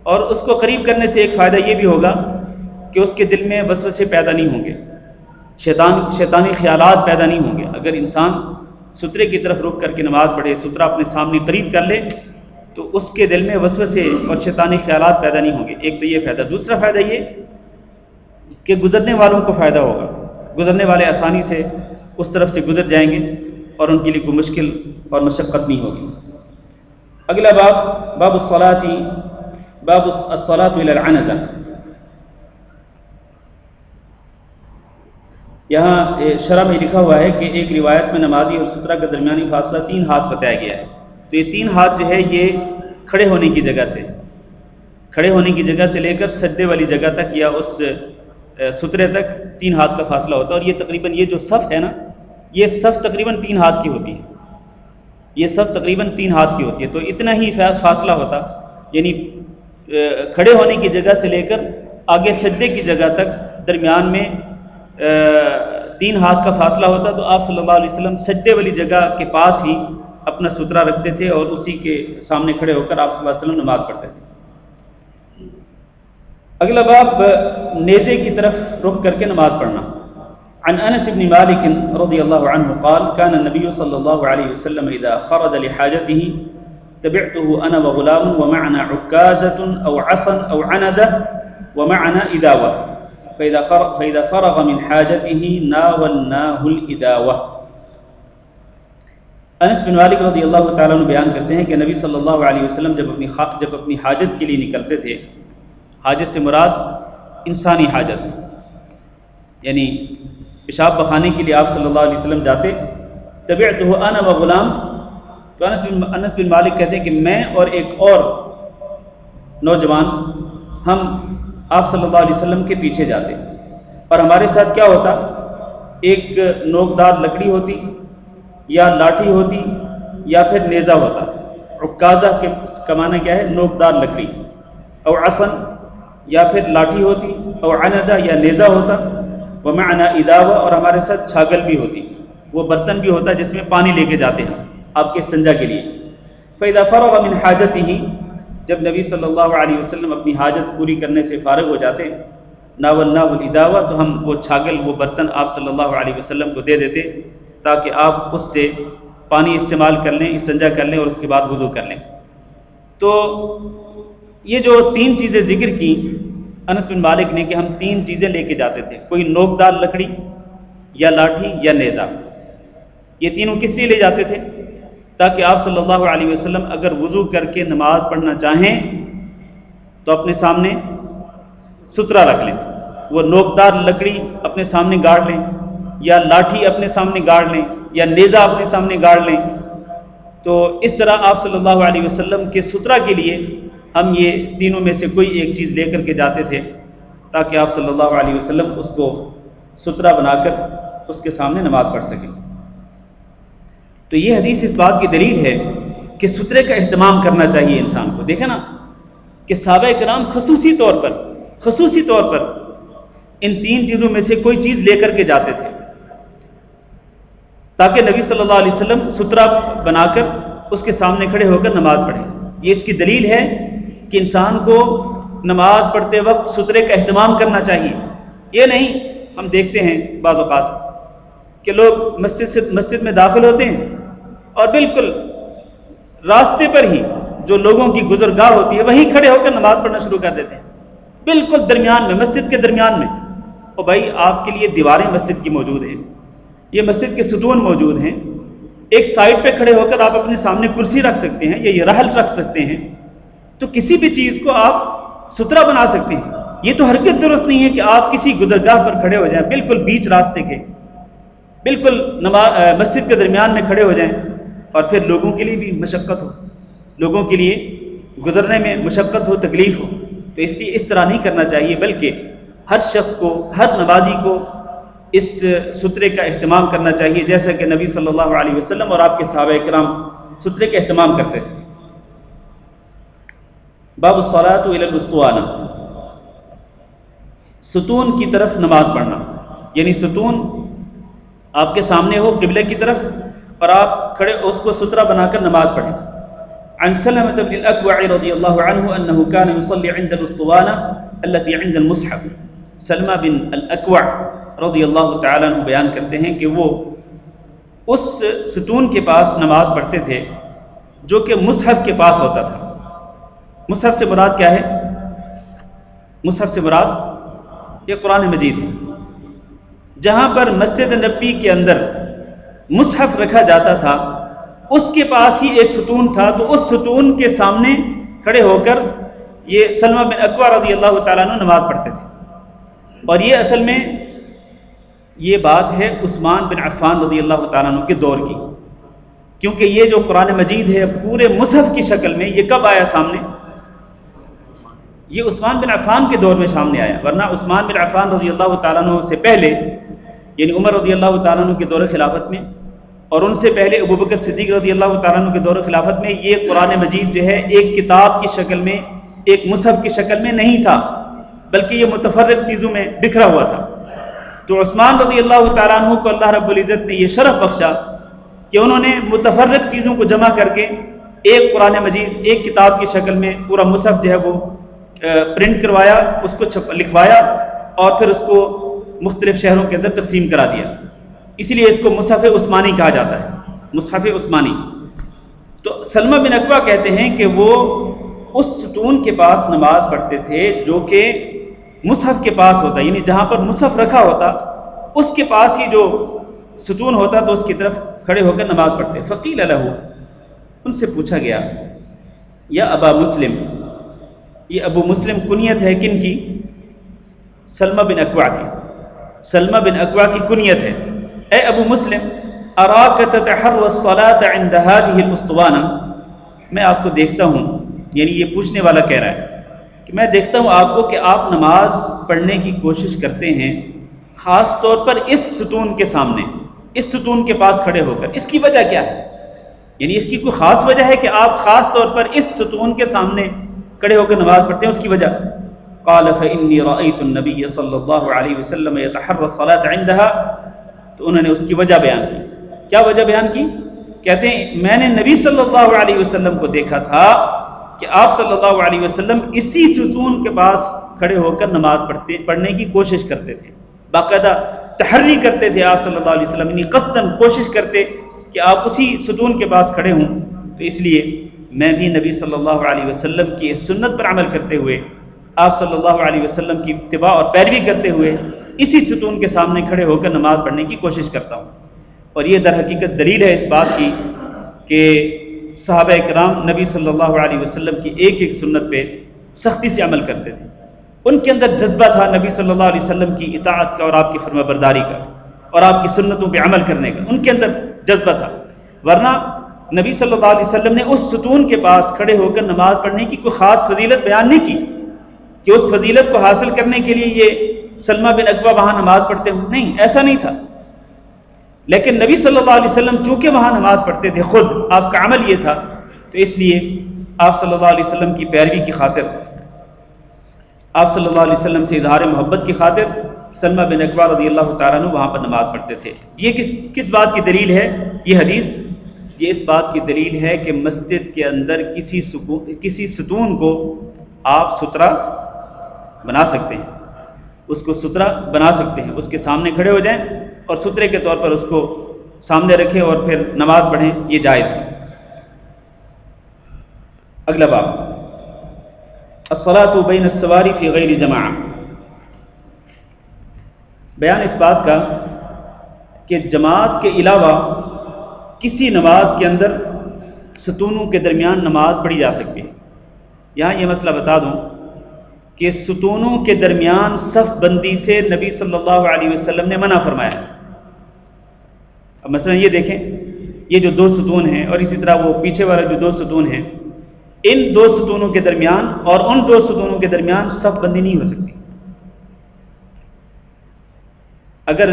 اور اس کو قریب کرنے سے ایک فائدہ یہ بھی ہوگا کہ اس کے دل میں وسوسے پیدا نہیں ہوں گے، شیطانی خیالات پیدا نہیں ہوں گے۔ اگر انسان سترے کی طرف رک کر کے نماز پڑھے، سترہ اپنے سامنے قریب کر لے، تو اس کے دل میں وسوسے اور شیطانی خیالات پیدا نہیں ہوں گے۔ ایک تو یہ فائدہ، دوسرا فائدہ یہ کہ گزرنے والوں کو فائدہ ہوگا، گزرنے والے آسانی سے اس طرف سے گزر جائیں گے اور ان کے لیے کوئی مشکل اور مشقت نہیں ہوگی۔ اگلا باب الصلاۃ الی العنزہ۔ یہاں شرح میں لکھا ہوا ہے کہ ایک روایت میں نمازی اور سترہ کا درمیانی فاصلہ 3 ہاتھ بتایا گیا ہے۔ تو یہ 3 ہاتھ جو ہے یہ کھڑے ہونے کی جگہ سے لے کر سجدے والی جگہ تک یا اس سترے تک 3 ہاتھ کا فاصلہ ہوتا ہے، اور یہ تقریباً یہ جو صف ہے نا، یہ صف تقریباً 3 ہاتھ کی ہوتی ہے، یہ صف تقریباً 3 ہاتھ کی ہوتی ہے۔ تو اتنا ہی فاصلہ ہوتا، یعنی کھڑے ہونے کی جگہ سے لے کر آگے سجدے کی جگہ تک درمیان میں 3 ہاتھ کا فاصلہ ہوتا، تو آپ صلی اللہ علیہ وسلم سجدے والی جگہ کے پاس ہی اپنا سترہ رکھتے تھے اور اسی کے سامنے کھڑے ہو کر آپ صلی اللہ علیہ وسلم نماز پڑھتے تھے۔ اگلا باب نیزے کی طرف رخ کر کے نماز پڑھنا۔ عن انس بن مالک رضی اللہ عنہ قال كان النبي صلی اللہ علیہ وسلم اذا خرج لحاجته تبعته انا وغلام ومعنا عكازة او عصا او عنزة ومعنا إداوة فإذا فرغ من حاجته ناولناه الإداوة۔ انس بن مالک رضی اللہ تعالیٰ عنہ بیان کرتے ہیں کہ نبی صلی اللہ علیہ وسلم جب اپنی حاجت کے لیے نکلتے تھے، حاجت سے مراد انسانی حاجت، یعنی پیشاب پخانے کے لیے آپ صلی اللہ علیہ وسلم جاتے، تبعتہ انا و غلام، تو انس بن مالک کہتے ہیں کہ میں اور ایک اور نوجوان ہم آپ صلی اللہ علیہ وسلم کے پیچھے جاتے، اور ہمارے ساتھ کیا ہوتا، ایک نوکدار لکڑی ہوتی یا لاٹھی ہوتی یا پھر نیزہ ہوتا۔ عکازہ کا معنی کیا ہے؟ نوکدار لکڑی، او عصن یا پھر لاٹھی ہوتی، او عنزہ یا نیزہ ہوتا، ومعنا اداوہ، اور ہمارے ساتھ چھاگل بھی ہوتی، وہ برتن بھی ہوتا جس میں پانی لے کے جاتے ہیں آپ کے استنجا کے لیے۔ فإذا فرغ من حاجته، جب نبی صلی اللہ علیہ وسلم اپنی حاجت پوری کرنے سے فارغ ہو جاتے، ناولناہ الاداوہ، تو ہم وہ چھاگل، وہ برتن آپ صلی اللہ علیہ وسلم کو دے دیتے تاکہ آپ اس سے پانی استعمال کر لیں، استنجا کر لیں اور اس کے بعد وضو کر لیں۔ تو یہ جو تین چیزیں ذکر کی انس بن مالک نے کہ ہم تین چیزیں لے کے جاتے تھے، کوئی نوکدار لکڑی یا لاٹھی یا نیزہ، یہ تینوں کس لیے لے جاتے تھے؟ تاکہ آپ صلی اللہ علیہ وسلم اگر وضو کر کے نماز پڑھنا چاہیں تو اپنے سامنے سترا رکھ لیں، وہ نوکدار لکڑی اپنے سامنے گاڑ لیں، یا لاٹھی اپنے سامنے گاڑ لیں، یا نیزہ اپنے سامنے گاڑ لیں۔ تو اس طرح آپ صلی اللہ علیہ وسلم کے سترا کے لیے ہم یہ تینوں میں سے کوئی ایک چیز لے کر کے جاتے تھے تاکہ آپ صلی اللہ علیہ وسلم اس کو سترا بنا کر اس کے سامنے نماز پڑھ سکیں۔ تو یہ حدیث اس بات کی دلیل ہے کہ سترے کا اہتمام کرنا چاہیے انسان کو۔ دیکھیں نا کہ صحابہ کرام خصوصی طور پر ان تین چیزوں میں سے کوئی چیز لے کر کے جاتے تھے تاکہ نبی صلی اللہ علیہ وسلم سترا بنا کر اس کے سامنے کھڑے ہو کر نماز پڑھیں۔ یہ اس کی دلیل ہے کہ انسان کو نماز پڑھتے وقت سترے کا اہتمام کرنا چاہیے۔ یہ نہیں، ہم دیکھتے ہیں بعض اوقات کہ لوگ مسجد میں داخل ہوتے ہیں اور بالکل راستے پر ہی جو لوگوں کی گزرگاہ ہوتی ہے وہیں کھڑے ہو کر نماز پڑھنا شروع کر دیتے ہیں، بالکل درمیان میں، مسجد کے درمیان میں۔ اور بھائی آپ کے لیے دیواریں مسجد کی موجود ہیں، یہ مسجد کے ستون موجود ہیں، ایک سائڈ پہ کھڑے ہو کر آپ اپنے سامنے کرسی رکھ سکتے ہیں یا یہ رحل رکھ سکتے ہیں، تو کسی بھی چیز کو آپ سترا بنا سکتے ہیں۔ یہ تو ہرگز ضرورت نہیں ہے کہ آپ کسی گزرگاہ پر کھڑے ہو جائیں، بالکل بیچ راستے کے، بالکل مسجد کے درمیان میں کھڑے ہو جائیں اور پھر لوگوں کے لیے بھی مشقت ہو، لوگوں کے لیے گزرنے میں مشقت ہو، تکلیف ہو۔ تو اس لیے اس طرح نہیں کرنا چاہیے، بلکہ ہر شخص کو، ہر نمازی کو اس سترے کا اہتمام کرنا چاہیے، جیسا کہ نبی صلی اللہ علیہ وسلم اور آپ کے صحابہ کرام سترے کا اہتمام کرتے تھے۔ باب الصلاۃ الی الاسطوانہ، ستون کی طرف نماز پڑھنا، یعنی ستون آپ کے سامنے ہو قبلے کی طرف اور آپ کھڑے اس کو سترا بنا کر نماز پڑھیں۔ عن سلمة بن الأكوع رضی اللہ عنہ انه كان يصلي عند الاسطوانة التي عند المصحف۔ سلمہ بن الاکوع رضی اللہ تعالیٰ عنہ بیان کرتے ہیں کہ وہ اس ستون کے پاس نماز پڑھتے تھے جو کہ مصحف کے پاس ہوتا تھا۔ مصحف سے مراد کیا ہے؟ مصحف سے مراد یہ قرآن مجید ہے۔ جہاں پر مسجد نبوی کے اندر مصحف رکھا جاتا تھا اس کے پاس ہی ایک ستون تھا، تو اس ستون کے سامنے کھڑے ہو کر یہ سلمہ بن اکوع رضی اللہ تعالیٰ عنہ نماز پڑھتے تھے۔ اور یہ اصل میں یہ بات ہے عثمان بن عفان رضی اللہ تعالیٰ عنہ کے دور کی، کیونکہ یہ جو قرآن مجید ہے پورے مصحف کی شکل میں، یہ کب آیا سامنے؟ یہ عثمان بن عفان کے دور میں سامنے آیا، ورنہ عثمان بن عفان رضی اللہ تعالیٰ عنہ سے پہلے، یعنی عمر رضی اللہ تعالیٰ عنہ کے دور خلافت میں، اور ان سے پہلے ابوبکر صدیق رضی اللہ تعالیٰ عنہ کے دور خلافت میں یہ قرآن مجید جو ہے ایک کتاب کی شکل میں، ایک مصحف کی شکل میں نہیں تھا، بلکہ یہ متفرق چیزوں میں بکھرا ہوا تھا۔ تو عثمان رضی اللہ تعالیٰ عنہ کو اللہ رب العزت نے یہ شرف بخشا کہ انہوں نے متفرق چیزوں کو جمع کر کے ایک قرآن مجید، ایک کتاب کی شکل میں پورا مصحف جو ہے وہ پرنٹ کروایا، اس کو لکھوایا اور پھر اس کو مختلف شہروں کے اندر تقسیم کرا دیا۔ اسی لیے اس کو مصحف عثمانی کہا جاتا ہے، مصحف عثمانی۔ تو سلمہ بن اکوع کہتے ہیں کہ وہ اس ستون کے پاس نماز پڑھتے تھے جو کہ مصحف کے پاس ہوتا، یعنی جہاں پر مصحف رکھا ہوتا اس کے پاس ہی جو ستون ہوتا تو اس کی طرف کھڑے ہو کر نماز پڑھتے. فقیل لہ، ان سے پوچھا گیا یا ابا مسلم، یہ ابو مسلم کنیت ہے کن کی؟ سلمہ بن اکوع کی. سلمہ بن اکوع کی کنیت ہے. اے ابو مسلم اراک تتحرى الصلاة عند هذه الاسطوانة، میں آپ کو دیکھتا ہوں، یعنی یہ پوچھنے والا کہہ رہا ہے کہ میں دیکھتا ہوں آپ کو کہ آپ نماز پڑھنے کی کوشش کرتے ہیں خاص طور پر اس ستون کے سامنے، اس ستون کے پاس کھڑے ہو کر. اس کی وجہ کیا ہے؟ یعنی اس کی کوئی خاص وجہ ہے کہ آپ خاص طور پر اس ستون کے سامنے کھڑے ہو کر نماز پڑھتے ہیں؟ اس کی وجہ قال فإني رأيت النبي صلی اللہ علیہ وسلم يتحرى الصلاة عندها. تو انہوں نے اس کی وجہ بیان کی. کیا وجہ بیان کی؟ کہتے ہیں میں نے نبی صلی اللہ علیہ وسلم کو دیکھا تھا کہ آپ صلی اللہ علیہ وسلم اسی ستون کے پاس کھڑے ہو کر نماز پڑھنے کی کوشش کرتے تھے. باقاعدہ تحری کرتے تھے آپ صلی اللہ علیہ وسلم، یعنی قصداً کوشش کرتے کہ آپ اسی ستون کے پاس کھڑے ہوں. تو اس لیے میں بھی نبی صلی اللہ علیہ وسلم کی اس سنت پر عمل کرتے ہوئے، آپ صلی اللہ علیہ وسلم کی اتباع اور پیروی کرتے ہوئے اسی ستون کے سامنے کھڑے ہو کر نماز پڑھنے کی کوشش کرتا ہوں. اور یہ در حقیقت دلیل ہے اس بات کی کہ صحابہ کرام نبی صلی اللہ علیہ وسلم کی ایک ایک سنت پہ سختی سے عمل کرتے تھے. ان کے اندر جذبہ تھا نبی صلی اللہ علیہ وسلم کی اطاعت کا اور آپ کی فرما برداری کا اور آپ کی سنتوں پہ عمل کرنے کا. ان کے اندر جذبہ تھا. ورنہ نبی صلی اللہ علیہ وسلم نے اس ستون کے پاس کھڑے ہو کر نماز پڑھنے کی کوئی خاص فضیلت بیان نہیں کی کہ اس فضیلت کو حاصل کرنے کے لیے یہ سلمہ بن اکوع وہاں نماز پڑھتے ہوں. نہیں، ایسا نہیں تھا. لیکن نبی صلی اللہ علیہ وسلم چونکہ وہاں نماز پڑھتے تھے، خود آپ کا عمل یہ تھا، تو اس لیے آپ صلی اللہ علیہ وسلم کی پیروی کی خاطر، آپ صلی اللہ علیہ وسلم سے اظہار محبت کی خاطر سلمہ بن اکوع رضی اللہ تعالیٰ عنہ وہاں پر نماز پڑھتے تھے. یہ کس بات کی دلیل ہے یہ حدیث؟ یہ اس بات کی دلیل ہے کہ مسجد کے اندر کسی ستون کو آپ سترا بنا سکتے ہیں، اس کو سترا بنا سکتے ہیں، اس کے سامنے کھڑے ہو جائیں اور سترے کے طور پر اس کو سامنے رکھیں اور پھر نماز پڑھیں، یہ جائز ہے. اگلا باب الصلاة بین السواری فی غیر جماعہ. بیان اس بات کا کہ جماعت کے علاوہ کسی نماز کے اندر ستونوں کے درمیان نماز پڑھی جا سکتی ہے. یہاں یہ مسئلہ بتا دوں کہ ستونوں کے درمیان صف بندی سے نبی صلی اللہ علیہ وسلم نے منع فرمایا. اب مثلا یہ دیکھیں، یہ جو دو ستون ہیں اور اسی طرح وہ پیچھے والا جو دو ستون ہیں، ان دو ستونوں کے درمیان اور ان دو ستونوں کے درمیان صف بندی نہیں ہو سکتی. اگر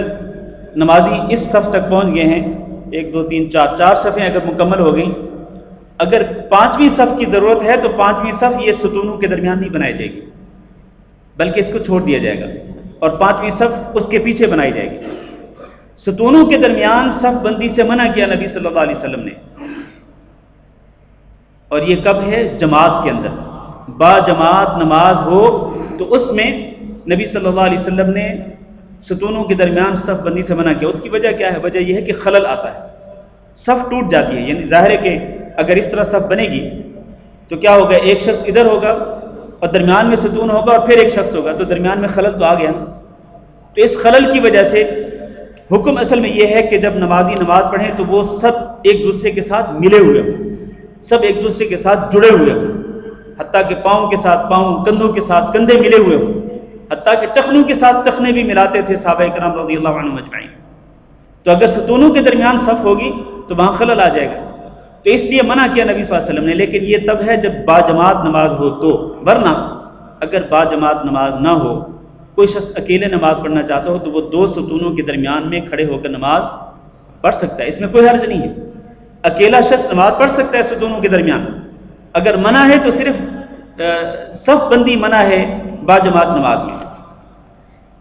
نمازی اس صف تک پہنچ گئے ہیں، 1 2 3 4 4 صفیں اگر مکمل ہو گئی، اگر 5ویں صف کی ضرورت ہے تو 5ویں صف یہ ستونوں کے درمیان نہیں بنائی جائے گی، بلکہ اس کو چھوڑ دیا جائے گا اور 5ویں صف اس کے پیچھے بنائی جائے گی. ستونوں کے درمیان صف بندی سے منع کیا نبی صلی اللہ علیہ وسلم نے. اور یہ کب ہے؟ جماعت کے اندر. با جماعت نماز ہو تو اس میں نبی صلی اللہ علیہ وسلم نے ستونوں کے درمیان صف بندی سے منع کیا. اس کی وجہ کیا ہے؟ وجہ یہ ہے کہ خلل آتا ہے، صف ٹوٹ جاتی ہے. یعنی ظاہر ہے کہ اگر اس طرح صف بنے گی تو کیا ہوگا؟ ایک شخص ادھر ہوگا اور درمیان میں ستون ہوگا اور پھر ایک شخص ہوگا، تو درمیان میں خلل تو آ گیا. تو اس خلل کی وجہ سے حکم اصل میں یہ ہے کہ جب نمازی نماز پڑھیں تو وہ سب ایک دوسرے کے ساتھ ملے ہوئے ہوں، سب ایک دوسرے کے ساتھ جڑے ہوئے ہوں، حتیٰ کہ پاؤں کے ساتھ پاؤں، کندھوں کے ساتھ کندھے ملے ہوئے ہوں، حتیٰ کہ ٹخنوں کے ساتھ ٹخنے بھی ملاتے تھے صحابہ کرام رضی اللہ عنہم اجمعین. تو اگر ستونوں کے درمیان صف ہوگی تو وہاں خلل آ جائے گا. تو اس لیے منع کیا نبی صلی اللہ علیہ وسلم نے. لیکن یہ تب ہے جب باجماعت نماز ہو تو، ورنہ اگر باجماعت نماز نہ ہو، کوئی شخص اکیلے نماز پڑھنا چاہتا ہو تو وہ دو ستونوں کے درمیان میں کھڑے ہو کر نماز پڑھ سکتا ہے. اس میں کوئی حرج نہیں ہے. اکیلا شخص نماز پڑھ سکتا ہے ستونوں کے درمیان. اگر منع ہے تو صرف صف بندی منع ہے باجماعت نماز میں.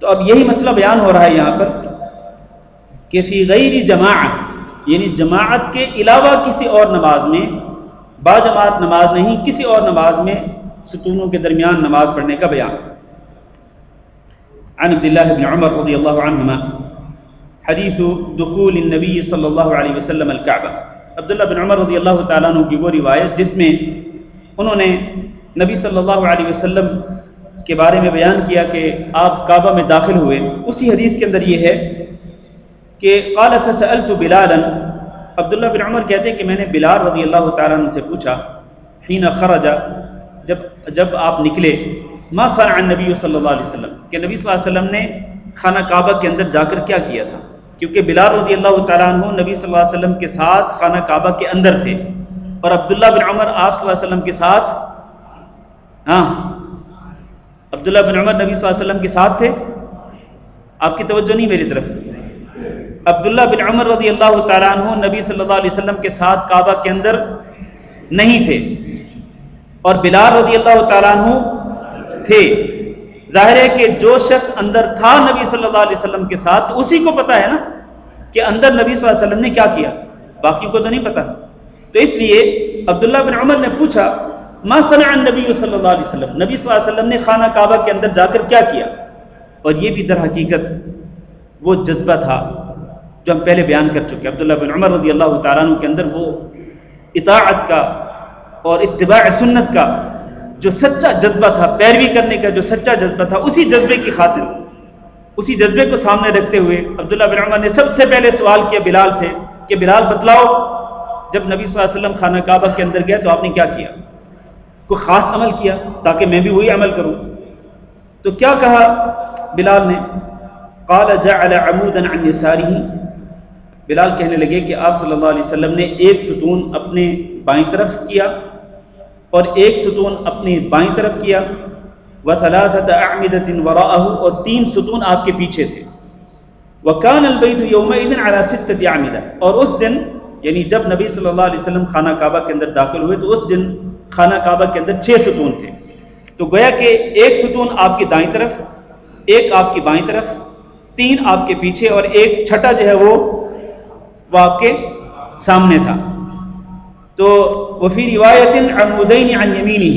تو اب یہی مسئلہ بیان ہو رہا ہے یہاں پر کہ فی غیر جماعت، یعنی جماعت کے علاوہ کسی اور نماز میں، باجماعت نماز نہیں، کسی اور نماز میں ستونوں کے درمیان نماز پڑھنے کا بیان. عن عبد الله بن عمر رضی اللہ عنہما حدیث دخول النبی صلی اللہ علیہ وسلم الکعبہ. عبداللہ بن عمر رضی اللہ تعالیٰ عنہ کی وہ روایت جس میں انہوں نے نبی صلی اللہ علیہ وسلم کے بارے میں بیان کیا کہ آپ کعبہ میں داخل ہوئے، اسی حدیث کے اندر یہ ہے کہ قال فسألت بلالا، عبداللہ بن عمر کہتے ہیں کہ میں نے بلال رضی اللہ تعالیٰ عنہ سے پوچھا حین خرج، جب آپ نکلے، ما صنع النبی صلی اللہ علیہ وسلم، کہ نبی صلی اللہ علیہ وسلم نے خانہ کعبہ کے اندر جا کر کیا کیا تھا، کیونکہ بلال رضی اللہ تعالیٰ عنہ نبی صلی اللہ علیہ وسلم کے ساتھ خانہ کعبہ کے اندر تھے، اور عبداللہ بن عمر آپ صلی اللہ علیہ وسلم کے ساتھ، عبداللہ بن عمر نبی صلی اللہ علیہ وسلم کے ساتھ تھے. آپ کی توجہ نہیں میری طرف. عبداللہ بن عمر رضی اللہ تعالیٰ عنہ نبی صلی اللہ علیہ وسلم کے ساتھ کعبہ کے اندر نہیں تھے، اور بلال رضی اللہ تعالیٰ عنہ تھے. ظاہر ہے کہ جو شخص اندر تھا نبی صلی اللہ علیہ وسلم کے ساتھ، تو اسی کو پتا ہے نا کہ اندر نبی صلی اللہ علیہ وسلم نے کیا کیا، باقی کو تو نہیں پتا. تو اس لیے عبداللہ بن عمر نے پوچھا ما صنع النبی صلی اللہ علیہ وسلم، نبی صلی اللہ علیہ وسلم نے خانہ کعبہ کے اندر جا کر کیا کیا. اور یہ بھی در حقیقت وہ جذبہ تھا جو ہم پہلے بیان کر چکے. عبداللہ بن عمر رضی اللہ تعالیٰ عنہ کے اندر وہ اطاعت کا اور اتباع سنت کا جو سچا جذبہ تھا، پیروی کرنے کا جو سچا جذبہ تھا، اسی جذبے کی خاطر، اسی جذبے کو سامنے رکھتے ہوئے عبداللہ بن عمر نے سب سے پہلے سوال کیا بلال سے کہ بلال بتلاؤ، جب نبی صلی اللہ علیہ وسلم خانہ کعبہ کے اندر گئے تو آپ نے کیا کیا، کوئی خاص عمل کیا تاکہ میں بھی وہی عمل کروں. تو کیا کہا بلال نے؟ قال جعل عمودا عن يساره، بلال کہنے لگے کہ آپ صلی اللہ علیہ وسلم نے ایک ستون اپنے بائیں طرف کیا اور ایک ستون اپنی بائیں طرف کیا، وثلاثه اعمده وراءه، اور 3 ستون آپ کے پیچھے تھے. وكان البيت يومئذ على 6 اعمده، اور اس دن یعنی جب نبی صلی اللہ علیہ وسلم خانہ کعبہ کے اندر داخل ہوئے تو اس دن خانہ کعبہ کے اندر 6 ستون تھے. تو گویا کہ ایک ستون آپ کی دائیں طرف، ایک آپ کی بائیں طرف، 3 آپ کے پیچھے، اور ایک چھٹا جو ہے وہ آپ کے سامنے تھا. تو وفی روایت عمودین عن یمینہ،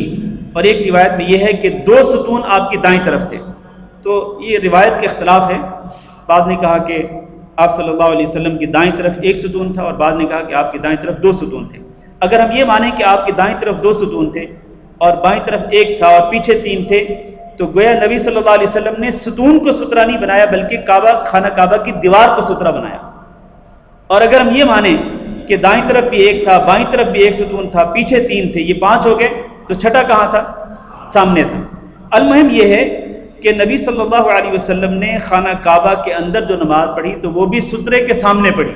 اور ایک روایت میں یہ ہے کہ 2 ستون آپ کی دائیں طرف تھے. تو یہ روایت کے اختلاف ہے. بعض نے کہا کہ آپ صلی اللہ علیہ وسلم کی دائیں طرف 1 ستون تھا، اور بعض نے کہا کہ آپ کی دائیں طرف 2 ستون تھے. اگر ہم یہ مانیں کہ آپ کی دائیں طرف 2 ستون تھے اور بائیں طرف 1 تھا اور پیچھے 3 تھے، تو گویا نبی صلی اللہ علیہ وسلم نے ستون کو سترا نہیں بنایا بلکہ خانہ کعبہ کی دیوار کو سترا بنایا. اور اگر ہم یہ مانیں کہ دائیں طرف بھی 1 تھا، بائیں طرف بھی 1 ستون تھا، پیچھے 3 تھے، یہ 5 ہو گئے، تو چھٹا کہاں تھا؟ سامنے تھا. المہم یہ ہے کہ نبی صلی اللہ علیہ وسلم نے خانہ کعبہ کے اندر جو نماز پڑھی تو وہ بھی سترے کے سامنے پڑھی،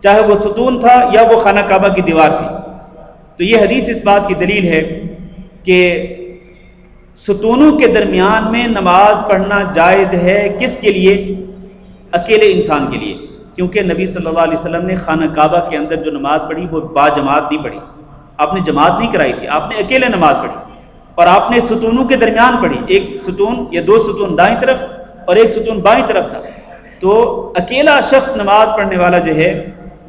چاہے وہ ستون تھا یا وہ خانہ کعبہ کی دیوار تھی. تو یہ حدیث اس بات کی دلیل ہے کہ ستونوں کے درمیان میں نماز پڑھنا جائز ہے. کس کے لیے؟ اکیلے انسان کے لیے، کیونکہ نبی صلی اللہ علیہ وسلم نے خانہ کعبہ کے اندر جو نماز پڑھی وہ با جماعت نہیں پڑھی. آپ نے جماعت نہیں کرائی تھی، آپ نے اکیلے نماز پڑھی، اور آپ نے ستونوں کے درمیان پڑھی. 1 ستون یا 2 ستون دائیں طرف اور 1 ستون بائیں طرف تھا. تو اکیلا شخص نماز پڑھنے والا جو ہے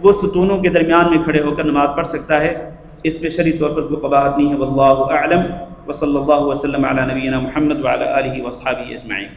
وہ ستونوں کے درمیان میں کھڑے ہو کر نماز پڑھ سکتا ہے. اس پہ شرعی طور پر کوئی قباحت نہیں ہے. واللہ اعلم، وصلی اللہ وسلم علی نبینا محمد وعلی آلہ واصحابہ اجمعین.